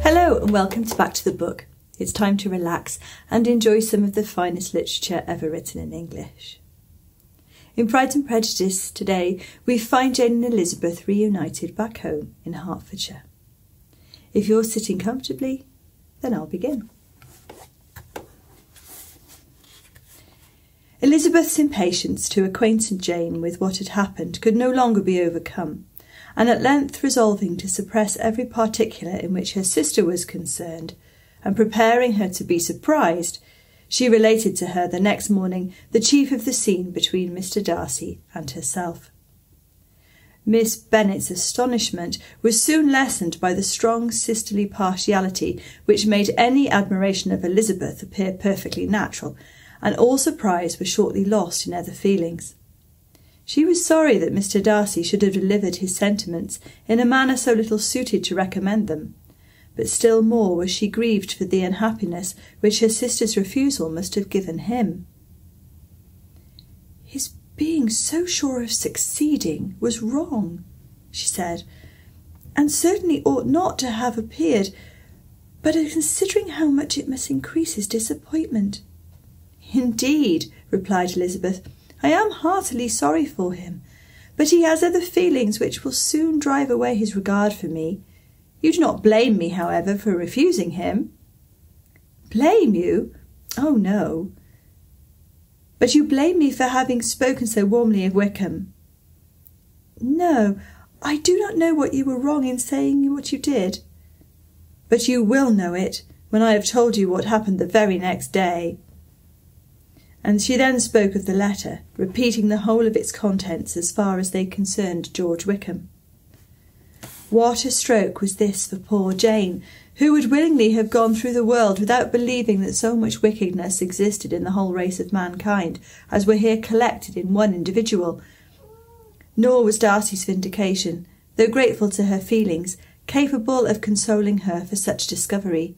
Hello and welcome back to the book. It's time to relax and enjoy some of the finest literature ever written in English. In Pride and Prejudice today we find Jane and Elizabeth reunited back home in Hertfordshire. If you're sitting comfortably, then I'll begin. Elizabeth's impatience to acquaint Jane with what had happened could no longer be overcome, and at length resolving to suppress every particular in which her sister was concerned, and preparing her to be surprised, she related to her the next morning the chief of the scene between Mr. Darcy and herself. Miss Bennet's astonishment was soon lessened by the strong sisterly partiality which made any admiration of Elizabeth appear perfectly natural, and all surprise was shortly lost in other feelings. She was sorry that Mr. Darcy should have delivered his sentiments in a manner so little suited to recommend them, but still more was she grieved for the unhappiness which her sister's refusal must have given him. "His being so sure of succeeding was wrong," she said, "and certainly ought not to have appeared, but considering how much it must increase his disappointment." "Indeed," replied Elizabeth, "I am heartily sorry for him, but he has other feelings which will soon drive away his regard for me. You do not blame me, however, for refusing him?" "Blame you? Oh, no. But you blame me for having spoken so warmly of Wickham." "No, I do not know what you were wrong in saying what you did." "But you will know it when I have told you what happened the very next day." And she then spoke of the letter, repeating the whole of its contents as far as they concerned George Wickham. What a stroke was this for poor Jane, who would willingly have gone through the world without believing that so much wickedness existed in the whole race of mankind as were here collected in one individual. Nor was Darcy's vindication, though grateful to her feelings, capable of consoling her for such discovery.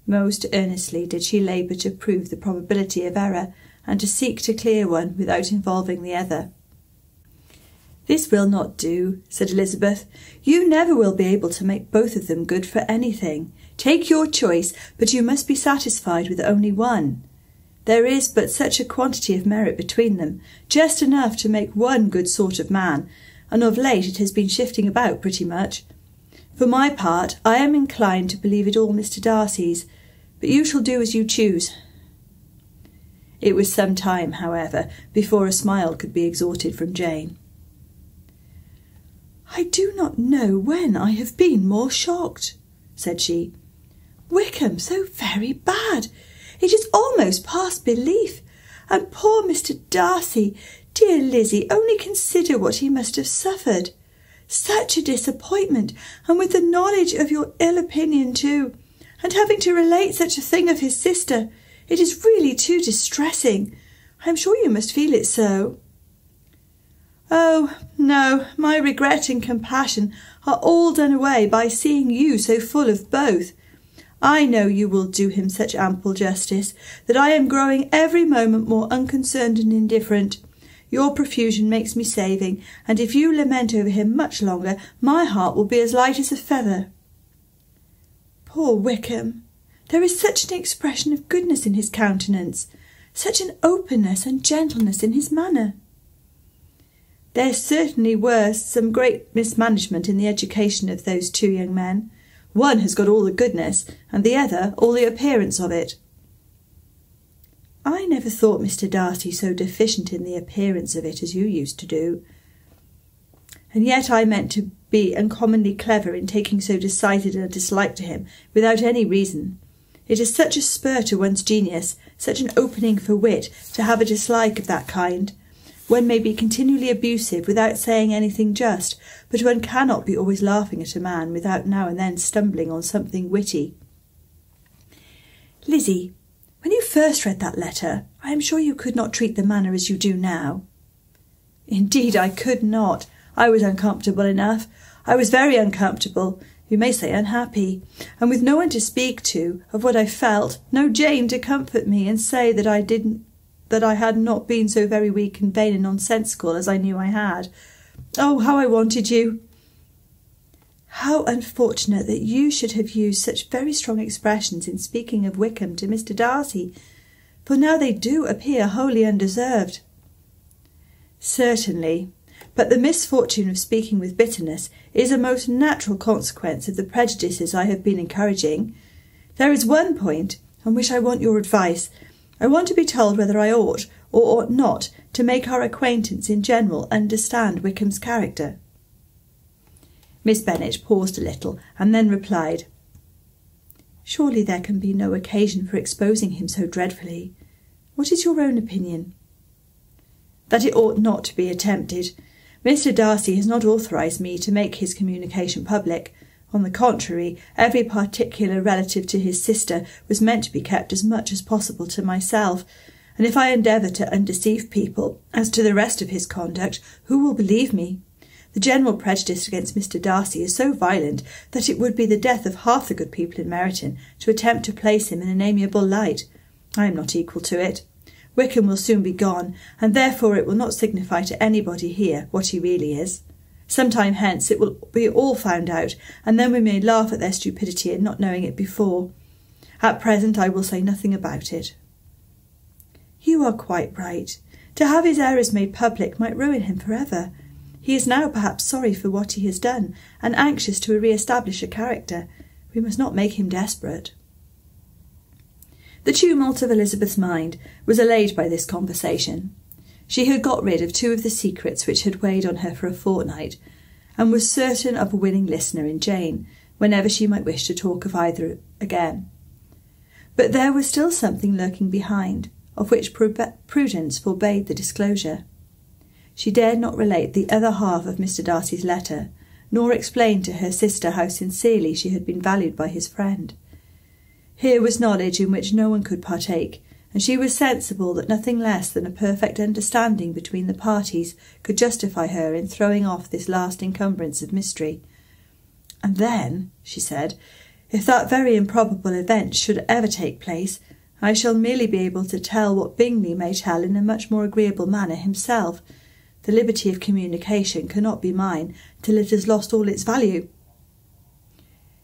Most earnestly did she labour to prove the probability of error, and to seek to clear one without involving the other. "This will not do," said Elizabeth. "You never will be able to make both of them good for anything. Take your choice, but you must be satisfied with only one. There is but such a quantity of merit between them, just enough to make one good sort of man, and of late it has been shifting about pretty much. For my part, I am inclined to believe it all Mr. Darcy's, but you shall do as you choose." It was some time, however, before a smile could be extorted from Jane. "I do not know when I have been more shocked," said she. "Wickham so very bad! It is almost past belief. And poor Mr. Darcy, dear Lizzie, only consider what he must have suffered. Such a disappointment, and with the knowledge of your ill opinion too, and having to relate such a thing of his sister. It is really too distressing. I am sure you must feel it so." "Oh, no, my regret and compassion are all done away by seeing you so full of both. I know you will do him such ample justice, that I am growing every moment more unconcerned and indifferent. Your profusion makes me saving, and if you lament over him much longer, my heart will be as light as a feather." "Poor Wickham! There is such an expression of goodness in his countenance, such an openness and gentleness in his manner." "There certainly were some great mismanagement in the education of those two young men. One has got all the goodness, and the other all the appearance of it." "I never thought Mr. Darcy so deficient in the appearance of it as you used to do. And yet I meant to be uncommonly clever in taking so decided a dislike to him without any reason. It is such a spur to one's genius, such an opening for wit, to have a dislike of that kind. One may be continually abusive without saying anything just, but one cannot be always laughing at a man without now and then stumbling on something witty." "Lizzie, when you first read that letter, I am sure you could not treat the manner as you do now." "Indeed I could not. I was uncomfortable enough. I was very uncomfortable, you may say unhappy, and with no one to speak to of what I felt, no Jane to comfort me and say that I had not been so very weak and vain and nonsensical as I knew I had. Oh, how I wanted you!" How unfortunate that you should have used such very strong expressions in speaking of Wickham to Mr. Darcy, for now they do appear wholly undeserved. Certainly, but the misfortune of speaking with bitterness is a most natural consequence of the prejudices I have been encouraging. There is one point on which I want your advice. I want to be told whether I ought or ought not to make our acquaintance in general understand Wickham's character. Miss Bennet paused a little, and then replied, "Surely there can be no occasion for exposing him so dreadfully. What is your own opinion?" "That it ought not to be attempted. Mr. Darcy has not authorised me to make his communication public. On the contrary, every particular relative to his sister was meant to be kept as much as possible to myself, and if I endeavour to undeceive people as to the rest of his conduct, who will believe me? The general prejudice against Mr. Darcy is so violent that it would be the death of half the good people in Meryton to attempt to place him in an amiable light. I am not equal to it. Wickham will soon be gone, and therefore it will not signify to anybody here what he really is. Some time hence it will be all found out, and then we may laugh at their stupidity in not knowing it before. At present I will say nothing about it." "You are quite right. To have his errors made public might ruin him for ever. He is now perhaps sorry for what he has done, and anxious to re-establish a character. We must not make him desperate." The tumult of Elizabeth's mind was allayed by this conversation. She had got rid of two of the secrets which had weighed on her for a fortnight, and was certain of a willing listener in Jane, whenever she might wish to talk of either again. But there was still something lurking behind, of which prudence forbade the disclosure. She dared not relate the other half of Mr. Darcy's letter, nor explain to her sister how sincerely she had been valued by his friend. Here was knowledge in which no one could partake, and she was sensible that nothing less than a perfect understanding between the parties could justify her in throwing off this last encumbrance of mystery. "And then," she said, "if that very improbable event should ever take place, I shall merely be able to tell what Bingley may tell in a much more agreeable manner himself. The liberty of communication cannot be mine till it has lost all its value."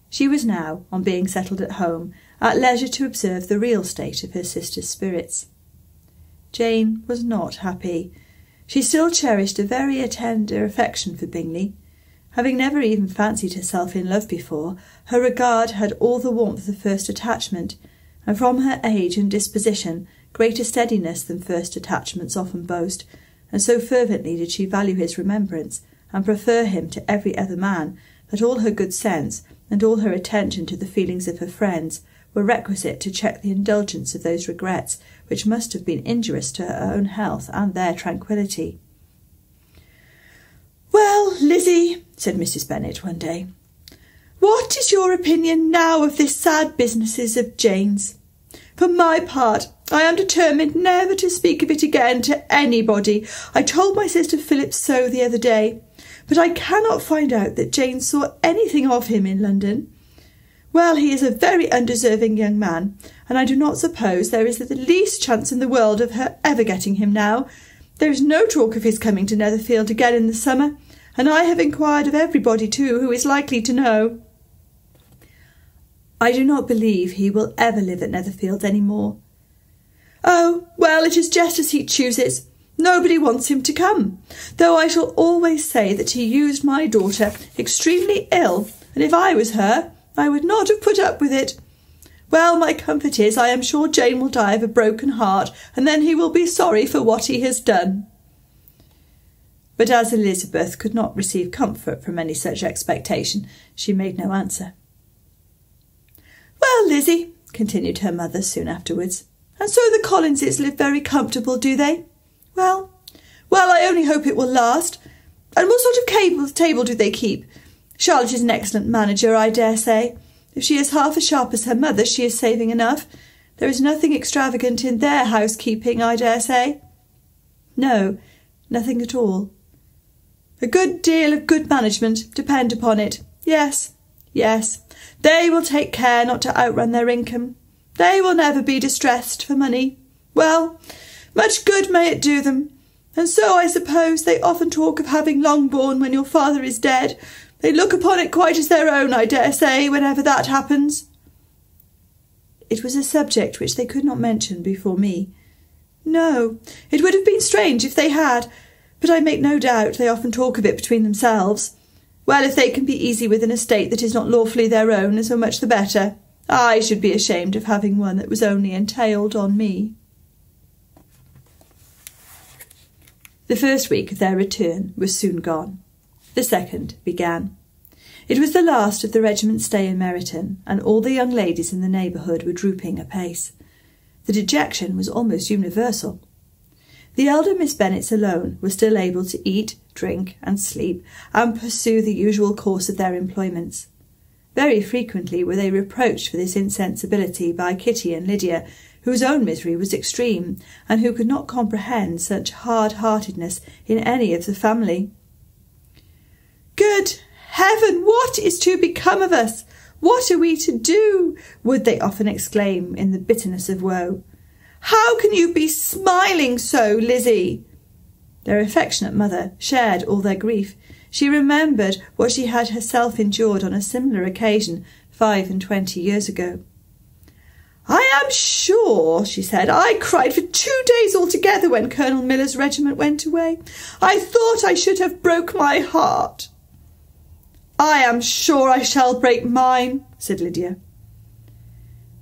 She was now, on being settled at home, at leisure to observe the real state of her sister's spirits. Jane was not happy. She still cherished a very tender affection for Bingley. Having never even fancied herself in love before, her regard had all the warmth of first attachment, and from her age and disposition greater steadiness than first attachments often boast, and so fervently did she value his remembrance, and prefer him to every other man, that all her good sense, and all her attention to the feelings of her friends, were requisite to check the indulgence of those regrets which must have been injurious to her own health and their tranquillity. "Well, Lizzie," said Mrs. Bennet one day, "what is your opinion now of this sad business of Jane's? For my part, I am determined never to speak of it again to anybody. I told my sister Philip so the other day, but I cannot find out that Jane saw anything of him in London. Well, he is a very undeserving young man, and I do not suppose there is the least chance in the world of her ever getting him now. There is no talk of his coming to Netherfield again in the summer, and I have inquired of everybody too who is likely to know." "I do not believe he will ever live at Netherfield any more." "Oh, well, it is just as he chooses. Nobody wants him to come, though I shall always say that he used my daughter extremely ill, and if I was her, I would not have put up with it. Well, my comfort is, I am sure Jane will die of a broken heart, and then he will be sorry for what he has done." But as Elizabeth could not receive comfort from any such expectation, she made no answer. "Well, Lizzie," continued her mother soon afterwards, "and so the Collinses live very comfortable, do they? Well, I only hope it will last. And what sort of table do they keep? Charlotte is an excellent manager, I dare say. If she is half as sharp as her mother, she is saving enough. There is nothing extravagant in their housekeeping, I dare say." "No, nothing at all." "A good deal of good management, depend upon it. Yes. They will take care not to outrun their income. They will never be distressed for money. Well, much good may it do them. And so I suppose they often talk of having Longbourn when your father is dead. They look upon it quite as their own, I dare say, whenever that happens." It was a subject which they could not mention before me. "No, it would have been strange if they had, but I make no doubt they often talk of it between themselves. Well, if they can be easy with an estate that is not lawfully their own, so much the better. I should be ashamed of having one that was only entailed on me." The first week of their return was soon gone. The second began. It was the last of the regiment's stay in Meryton, and all the young ladies in the neighbourhood were drooping apace. The dejection was almost universal. The elder Miss Bennets alone were still able to eat, drink, and sleep, and pursue the usual course of their employments. Very frequently were they reproached for this insensibility by Kitty and Lydia, whose own misery was extreme, and who could not comprehend such hard-heartedness in any of the family. "Good heaven, what is to become of us? What are we to do?" would they often exclaim in the bitterness of woe. "How can you be smiling so, Lizzie?" Their affectionate mother shared all their grief. She remembered what she had herself endured on a similar occasion 25 years ago. "I am sure," she said, "I cried for 2 days altogether when Colonel Miller's regiment went away. I thought I should have broke my heart." "I am sure I shall break mine," said Lydia.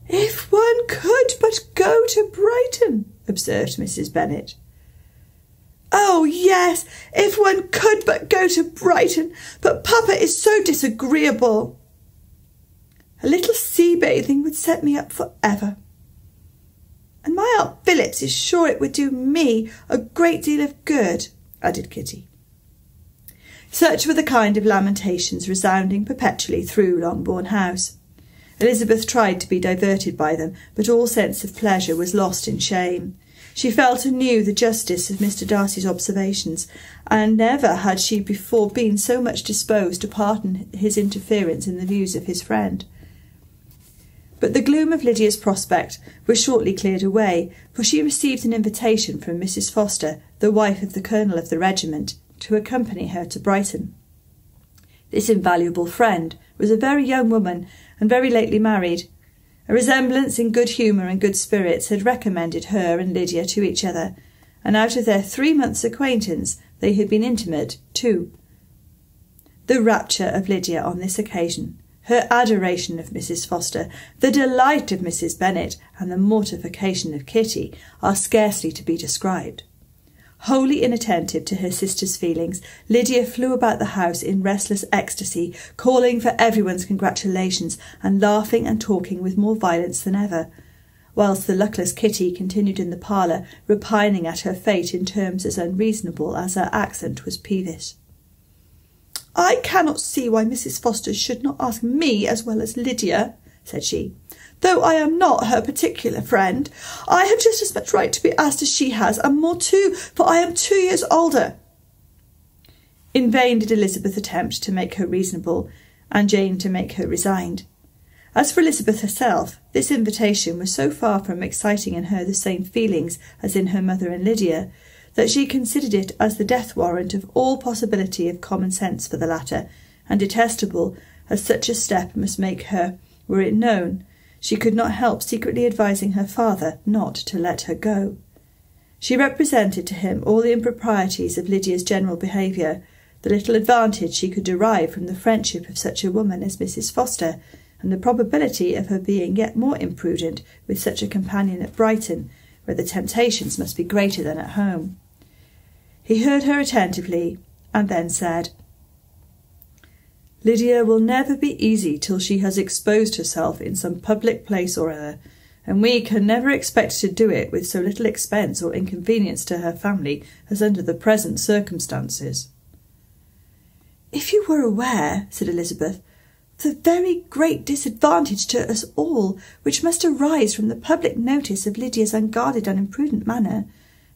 "If one could but go to Brighton," observed Mrs. Bennet. "Oh, yes, if one could but go to Brighton, but Papa is so disagreeable." "A little sea-bathing would set me up for ever." "And my Aunt Phillips is sure it would do me a great deal of good," added Kitty. Such were the kind of lamentations resounding perpetually through Longbourn House. Elizabeth tried to be diverted by them, but all sense of pleasure was lost in shame. She felt anew the justice of Mr. Darcy's observations, and never had she before been so much disposed to pardon his interference in the views of his friend. But the gloom of Lydia's prospect was shortly cleared away, for she received an invitation from Mrs. Foster, the wife of the colonel of the regiment, to accompany her to Brighton. This invaluable friend was a very young woman, and very lately married. A resemblance in good humour and good spirits had recommended her and Lydia to each other, and out of their 3 months' acquaintance they had been intimate too. The rapture of Lydia on this occasion, her adoration of Mrs. Foster, the delight of Mrs. Bennet, and the mortification of Kitty are scarcely to be described. Wholly inattentive to her sister's feelings, Lydia flew about the house in restless ecstasy, calling for everyone's congratulations, and laughing and talking with more violence than ever, whilst the luckless Kitty continued in the parlour, repining at her fate in terms as unreasonable as her accent was peevish. "I cannot see why Mrs. Foster should not ask me as well as Lydia," said she, "though I am not her particular friend. I have just as much right to be asked as she has, and more too, for I am 2 years older." In vain did Elizabeth attempt to make her reasonable, and Jane to make her resigned. As for Elizabeth herself, this invitation was so far from exciting in her the same feelings as in her mother and Lydia, that she considered it as the death warrant of all possibility of common sense for the latter, and detestable as such a step must make her, were it known. She could not help secretly advising her father not to let her go. She represented to him all the improprieties of Lydia's general behaviour, the little advantage she could derive from the friendship of such a woman as Mrs. Foster, and the probability of her being yet more imprudent with such a companion at Brighton, where the temptations must be greater than at home. He heard her attentively, and then said, "Lydia will never be easy till she has exposed herself in some public place or other, and we can never expect to do it with so little expense or inconvenience to her family as under the present circumstances." "If you were aware," said Elizabeth, "the very great disadvantage to us all which must arise from the public notice of Lydia's unguarded and imprudent manner,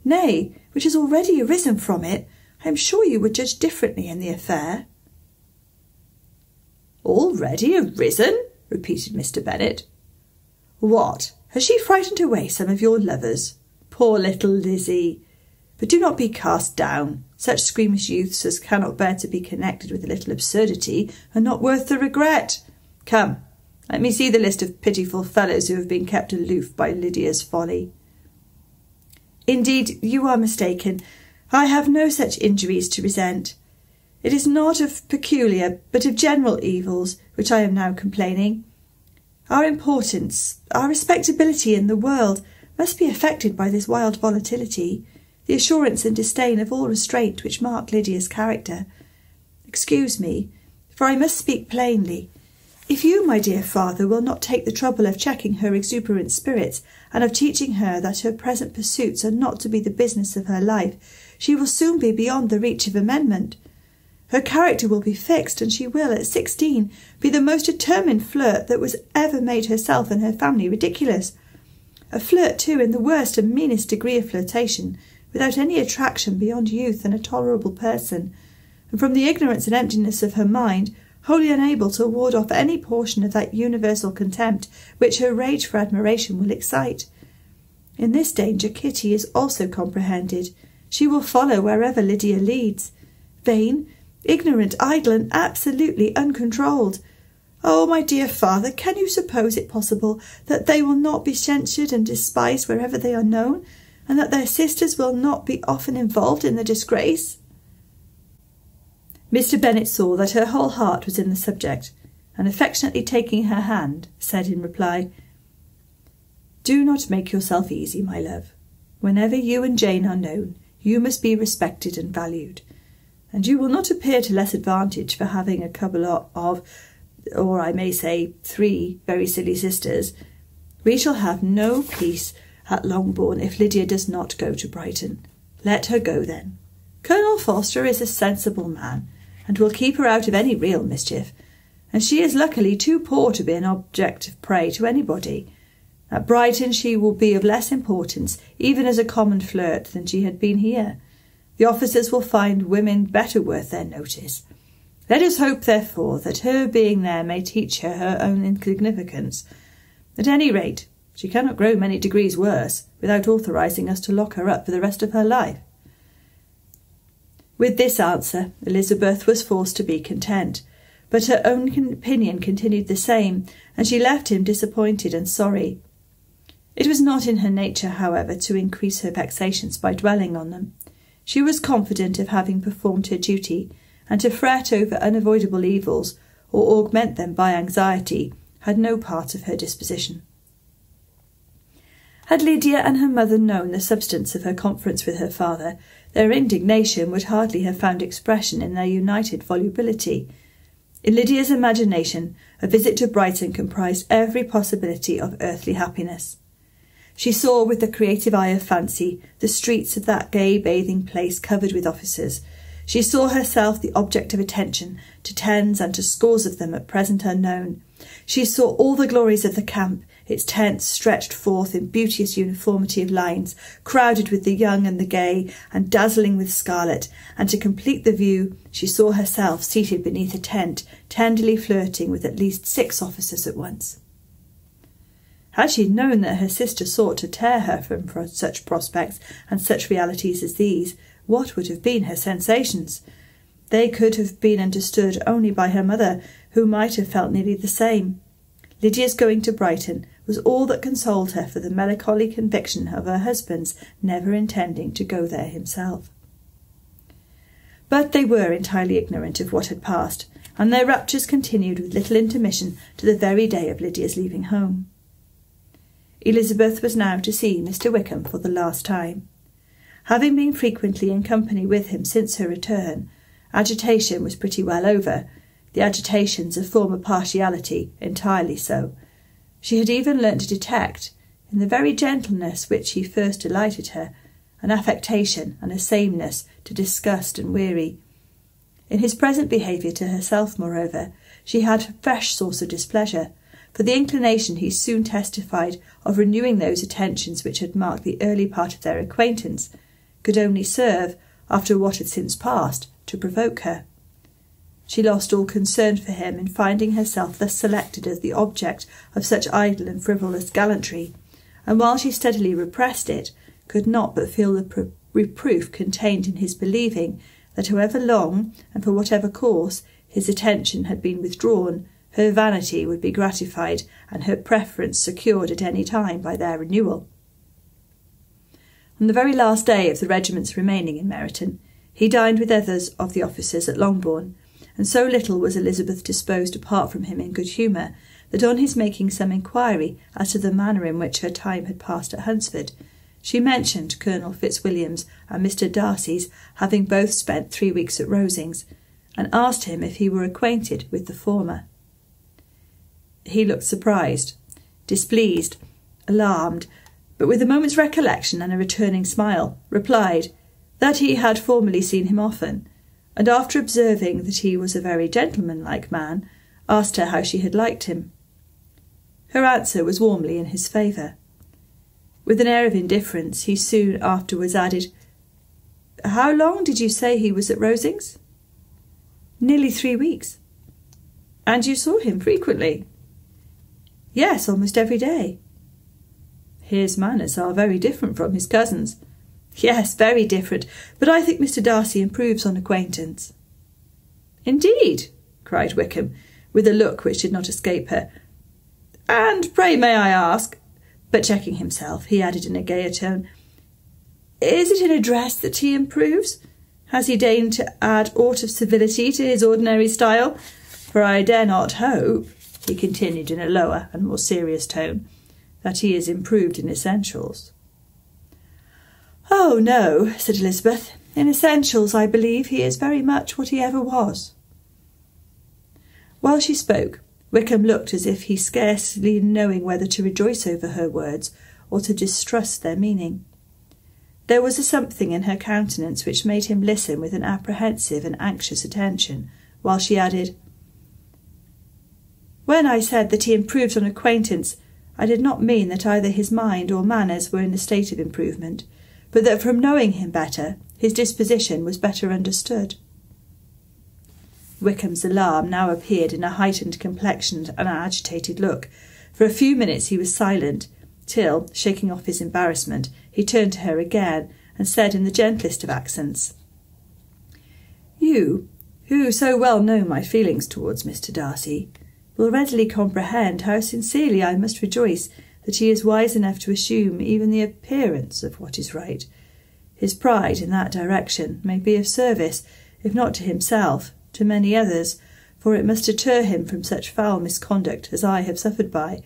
nay, which has already arisen from it, I am sure you would judge differently in the affair." "Already arisen?" repeated Mr. Bennet. "What, has she frightened away some of your lovers? Poor little Lizzie! But do not be cast down. Such squeamish youths as cannot bear to be connected with a little absurdity are not worth the regret. Come, let me see the list of pitiful fellows who have been kept aloof by Lydia's folly. Indeed, you are mistaken. I have no such injuries to resent. It is not of peculiar, but of general evils, which I am now complaining. Our importance, our respectability in the world, must be affected by this wild volatility, the assurance and disdain of all restraint which mark Lydia's character. Excuse me, for I must speak plainly. If you, my dear father, will not take the trouble of checking her exuberant spirits, and of teaching her that her present pursuits are not to be the business of her life, she will soon be beyond the reach of amendment. Her character will be fixed, and she will, at 16, be the most determined flirt that was ever made herself and her family ridiculous. A flirt, too, in the worst and meanest degree of flirtation, without any attraction beyond youth and a tolerable person, and from the ignorance and emptiness of her mind, wholly unable to ward off any portion of that universal contempt which her rage for admiration will excite. In this danger Kitty is also comprehended. She will follow wherever Lydia leads. Vain, ignorant, idle, and absolutely uncontrolled. Oh, my dear father, can you suppose it possible that they will not be censured and despised wherever they are known, and that their sisters will not be often involved in the disgrace? Mr. Bennet saw that her whole heart was in the subject, and affectionately taking her hand, said in reply, "Do not make yourself easy, my love. Whenever you and Jane are known, you must be respected and valued, and you will not appear to less advantage for having a couple of, or I may say 3, very silly sisters. We shall have no peace at Longbourn if Lydia does not go to Brighton. Let her go then. Colonel Forster is a sensible man, and will keep her out of any real mischief, and she is luckily too poor to be an object of prey to anybody. At Brighton she will be of less importance, even as a common flirt, than she had been here. The officers will find women better worth their notice. Let us hope, therefore, that her being there may teach her her own insignificance. At any rate, she cannot grow many degrees worse, without authorizing us to lock her up for the rest of her life." With this answer, Elizabeth was forced to be content, but her own opinion continued the same, and she left him disappointed and sorry. It was not in her nature, however, to increase her vexations by dwelling on them. She was confident of having performed her duty, and to fret over unavoidable evils, or augment them by anxiety, had no part of her disposition. Had Lydia and her mother known the substance of her conference with her father, their indignation would hardly have found expression in their united volubility. In Lydia's imagination, a visit to Brighton comprised every possibility of earthly happiness. She saw with the creative eye of fancy the streets of that gay bathing place covered with officers. She saw herself the object of attention to tens and to scores of them at present unknown. She saw all the glories of the camp, its tents stretched forth in beauteous uniformity of lines, crowded with the young and the gay, and dazzling with scarlet, and to complete the view, she saw herself seated beneath a tent, tenderly flirting with at least 6 officers at once. Had she known that her sister sought to tear her from such prospects and such realities as these, what would have been her sensations? They could have been understood only by her mother, who might have felt nearly the same. Lydia's going to Brighton was all that consoled her for the melancholy conviction of her husband's never intending to go there himself. But they were entirely ignorant of what had passed, and their raptures continued with little intermission to the very day of Lydia's leaving home. Elizabeth was now to see Mr. Wickham for the last time. Having been frequently in company with him since her return, agitation was pretty well over, the agitations of former partiality entirely so. She had even learnt to detect, in the very gentleness which he first delighted her, an affectation and a sameness to disgust and weary. In his present behaviour to herself, moreover, she had a fresh source of displeasure, for the inclination he soon testified of renewing those attentions which had marked the early part of their acquaintance could only serve, after what had since passed, to provoke her. She lost all concern for him in finding herself thus selected as the object of such idle and frivolous gallantry, and while she steadily repressed it, could not but feel the reproof contained in his believing that however long and for whatever course his attention had been withdrawn, her vanity would be gratified and her preference secured at any time by their renewal. On the very last day of the regiment's remaining in Meryton, he dined with others of the officers at Longbourn, and so little was Elizabeth disposed to part from him in good humour that on his making some inquiry as to the manner in which her time had passed at Hunsford, she mentioned Colonel Fitzwilliam's and Mr. Darcy's having both spent 3 weeks at Rosings, and asked him if he were acquainted with the former. He looked surprised, displeased, alarmed, but with a moment's recollection and a returning smile, replied that he had formerly seen him often, and after observing that he was a very gentlemanlike man, asked her how she had liked him. Her answer was warmly in his favour. With an air of indifference, he soon afterwards added, "How long did you say he was at Rosings?" "Nearly 3 weeks." "And you saw him frequently?" "Yes, almost every day." "His manners are very different from his cousin's." "Yes, very different, but I think Mr. Darcy improves on acquaintance." "Indeed!" cried Wickham, with a look which did not escape her. "And pray may I ask—" But checking himself, he added in a gayer tone, "Is it in address that he improves? Has he deigned to add aught of civility to his ordinary style? For I dare not hope," he continued in a lower and more serious tone, "that he is improved in essentials." "Oh, no," said Elizabeth. "In essentials, I believe, he is very much what he ever was." While she spoke, Wickham looked as if he scarcely knowing whether to rejoice over her words or to distrust their meaning. There was a something in her countenance which made him listen with an apprehensive and anxious attention, while she added, "When I said that he improved on acquaintance, I did not mean that either his mind or manners were in a state of improvement, but that from knowing him better, his disposition was better understood." Wickham's alarm now appeared in a heightened complexion and an agitated look. For a few minutes he was silent, till, shaking off his embarrassment, he turned to her again, and said in the gentlest of accents, "You, who so well know my feelings towards Mr. Darcy, will readily comprehend how sincerely I must rejoice that he is wise enough to assume even the appearance of what is right. His pride in that direction may be of service, if not to himself, to many others, for it must deter him from such foul misconduct as I have suffered by.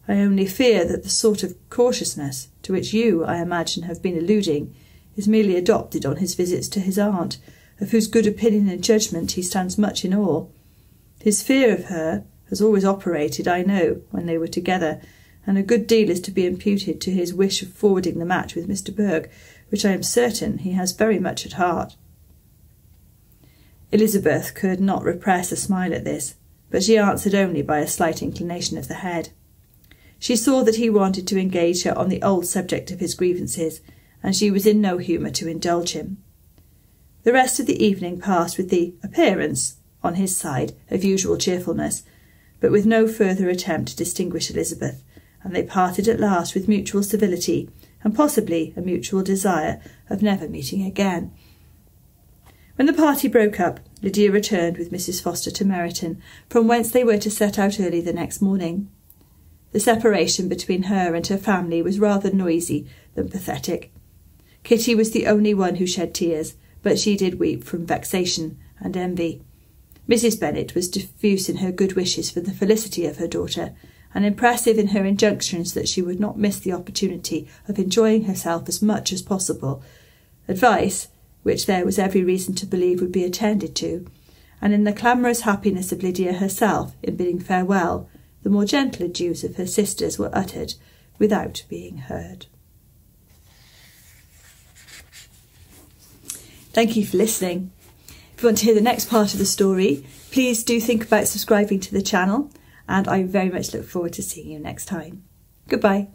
I only fear that the sort of cautiousness to which you, I imagine, have been alluding, is merely adopted on his visits to his aunt, of whose good opinion and judgment he stands much in awe. His fear of her has always operated, I know, when they were together, and a good deal is to be imputed to his wish of forwarding the match with Mr. Burke, which I am certain he has very much at heart." Elizabeth could not repress a smile at this, but she answered only by a slight inclination of the head. She saw that he wanted to engage her on the old subject of his grievances, and she was in no humour to indulge him. The rest of the evening passed with the appearance, on his side, of usual cheerfulness, but with no further attempt to distinguish Elizabeth, and they parted at last with mutual civility, and possibly a mutual desire of never meeting again. When the party broke up, Lydia returned with Mrs. Foster to Meryton, from whence they were to set out early the next morning. The separation between her and her family was rather noisy than pathetic. Kitty was the only one who shed tears, but she did weep from vexation and envy. Mrs. Bennet was diffuse in her good wishes for the felicity of her daughter, and impressive in her injunctions that she would not miss the opportunity of enjoying herself as much as possible, advice which there was every reason to believe would be attended to, and in the clamorous happiness of Lydia herself in bidding farewell, the more gentle adieus of her sisters were uttered without being heard. Thank you for listening. If you want to hear the next part of the story, please do think about subscribing to the channel, and I very much look forward to seeing you next time. Goodbye.